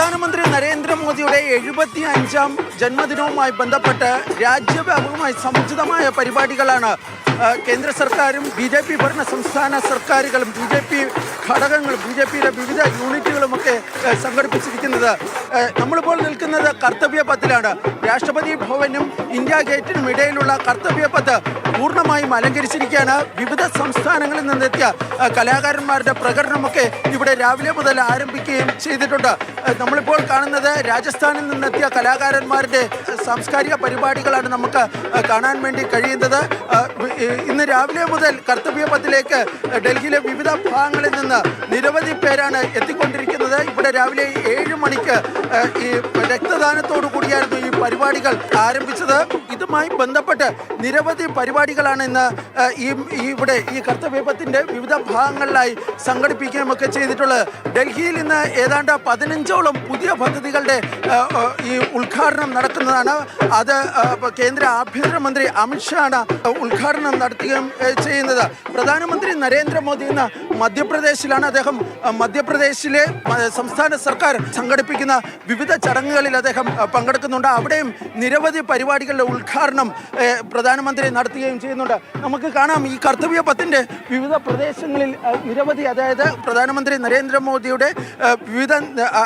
പ്രധാനമന്ത്രി നരേന്ദ്രമോദിയുടെ 75ാം ജന്മദിനവുമായി ബന്ധപ്പെട്ട് രാജ്യവ്യാപകമായി സമുചിതമായ പരിപാടികളാണ് കേന്ദ്ര സർക്കാരും BJP ഭരണ സംസ്ഥാന സർക്കാരുകളും BJP ഘടകങ്ങളും BJPയുടെ വിവിധ യൂണിറ്റുകളുമൊക്കെ സംഘടിപ്പിച്ചിരിക്കുന്നത്. നമ്മളിപ്പോൾ നിൽക്കുന്നത് കർത്തവ്യ പഥിലാണ്. രാഷ്ട്രപതി ഭവനും ഇന്ത്യ ഗേറ്റിനും ഇടയിലുള്ള കർത്തവ്യ പഥ് പൂർണ്ണമായും അലങ്കരിച്ചിരിക്കുകയാണ്. വിവിധ സംസ്ഥാനങ്ങളിൽ നിന്നെത്തിയ കലാകാരന്മാരുടെ പ്രകടനമൊക്കെ ഇവിടെ രാവിലെ മുതൽ ആരംഭിക്കുകയും ചെയ്തിട്ടുണ്ട്. നമ്മളിപ്പോൾ കാണുന്നത് രാജസ്ഥാനിൽ നിന്നെത്തിയ കലാകാരന്മാരുടെ സാംസ്കാരിക പരിപാടികളാണ് നമുക്ക് കാണാൻ വേണ്ടി കഴിയുന്നത്. ഇന്ന് രാവിലെ മുതൽ കർത്തവ്യ പഥിലേക്ക് ഡൽഹിയിലെ വിവിധ ഭാഗങ്ങളിൽ നിന്ന് നിരവധി പേരാണ് എത്തിക്കൊണ്ടിരിക്കുന്നത്. ഇവിടെ രാവിലെ 7 മണിക്ക് ഈ രക്തദാനത്തോടു കൂടിയായിരുന്നു ഈ പരിപാടികൾ ആരംഭിച്ചത്. ഇതുമായി ബന്ധപ്പെട്ട് നിരവധി പരിപാടികളാണ് ഇന്ന് ഇവിടെ ഈ കർത്തവ്യ പഥിൻ്റെ വിവിധ ഭാഗങ്ങളിലായി സംഘടിപ്പിക്കുകയുമൊക്കെ ചെയ്തിട്ടുള്ളത്. ഡൽഹിയിൽ ഇന്ന് ഏതാണ്ട് 15ഓളം പുതിയ പദ്ധതികളുടെ ഈ ഉദ്ഘാടനം നടക്കുന്നതാണ്. അത് കേന്ദ്ര ആഭ്യന്തരമന്ത്രി അമിത്ഷാണ് ഉദ്ഘാടനം നടത്തുകയും ചെയ്യുന്നത്. പ്രധാനമന്ത്രി നരേന്ദ്രമോദി ഇന്ന് മധ്യപ്രദേശിലാണ്. അദ്ദേഹം മധ്യപ്രദേശിലെ സംസ്ഥാന സർക്കാർ സംഘടിപ്പിക്കുന്ന വിവിധ ചടങ്ങുകളിൽ അദ്ദേഹം പങ്കെടുക്കുന്നുണ്ട്. അവിടെയും നിരവധി പരിപാടികളുടെ ഉദ്ഘാടനം പ്രധാനമന്ത്രി നടത്തുകയും ചെയ്യുന്നുണ്ട്. നമുക്ക് കാണാം ഈ കർത്തവ്യ പഥിൻ്റെ വിവിധ പ്രദേശങ്ങളിൽ നിരവധി, അതായത് പ്രധാനമന്ത്രി നരേന്ദ്രമോദിയുടെ വിവിധ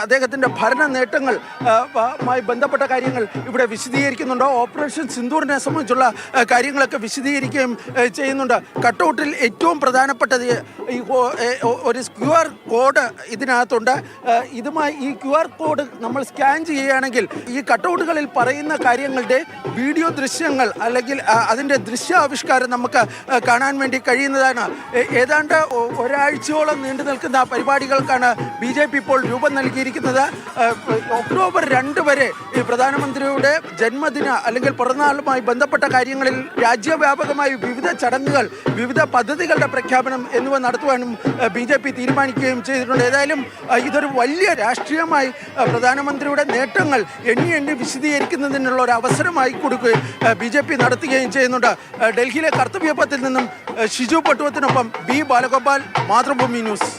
അദ്ദേഹത്തിൻ്റെ ഭരണ നേട്ടങ്ങളുമായി ബന്ധപ്പെട്ട കാര്യങ്ങൾ ഇവിടെ വിശദീകരിക്കുന്നുണ്ട്. ഓപ്പറേഷൻ സിന്ദൂറിനെ സംബന്ധിച്ചുള്ള കാര്യങ്ങളൊക്കെ വിശദീകരിക്കുകയും ചെയ്യുന്നുണ്ട്. കട്ടൗട്ടിൽ ഏറ്റവും പ്രധാനപ്പെട്ടത് ഈ ഒരു QR കോഡ് ഇതിനകത്തുണ്ട്. ഈ QR കോഡ് നമ്മൾ സ്കാൻ ചെയ്യുകയാണെങ്കിൽ ഈ കട്ടൗട്ടുകളിൽ പറയുന്ന കാര്യങ്ങളുടെ വീഡിയോ ദൃശ്യങ്ങൾ അല്ലെങ്കിൽ അതിൻ്റെ ദൃശ്യാവിഷ്കാരം നമുക്ക് കാണാൻ വേണ്ടി കഴിയുന്നതാണ്. ഏതാണ്ട് ഒരാഴ്ചയോളം നീണ്ടു നിൽക്കുന്ന പരിപാടികൾക്കാണ് BJP ഇപ്പോൾ രൂപം നൽകിയിരിക്കുന്നത്. ഒക്ടോബർ 2 വരെ ഈ പ്രധാനമന്ത്രിയുടെ ജന്മദിന അല്ലെങ്കിൽ പിറന്നാളുമായി ബന്ധപ്പെട്ട കാര്യങ്ങളിൽ രാജ്യവ്യാപകമായി വിവിധ ചടങ്ങുകൾ, വിവിധ പദ്ധതികളുടെ പ്രഖ്യാപനം എന്നിവ നടത്തുവാനും BJP തീരുമാനിക്കുകയും ചെയ്തിട്ടുണ്ട്. ഏതായാലും ഇതൊരു വലിയ രാഷ്ട്രീയമായി പ്രധാനമന്ത്രിയുടെ നേട്ടങ്ങൾ എണ്ണി വിശദീകരിക്കുന്നതിനുള്ള ഒരു അവസരമായി കൊടുക്കുകയും BJP നടത്തുകയും ചെയ്യുന്നുണ്ട്. ഡൽഹിയിലെ കർത്തവ്യ പഥിൽ നിന്നും ഷിജു പട്ടുവത്തിനൊപ്പം B ബാലഗോപാൽ, മാതൃഭൂമി ന്യൂസ്.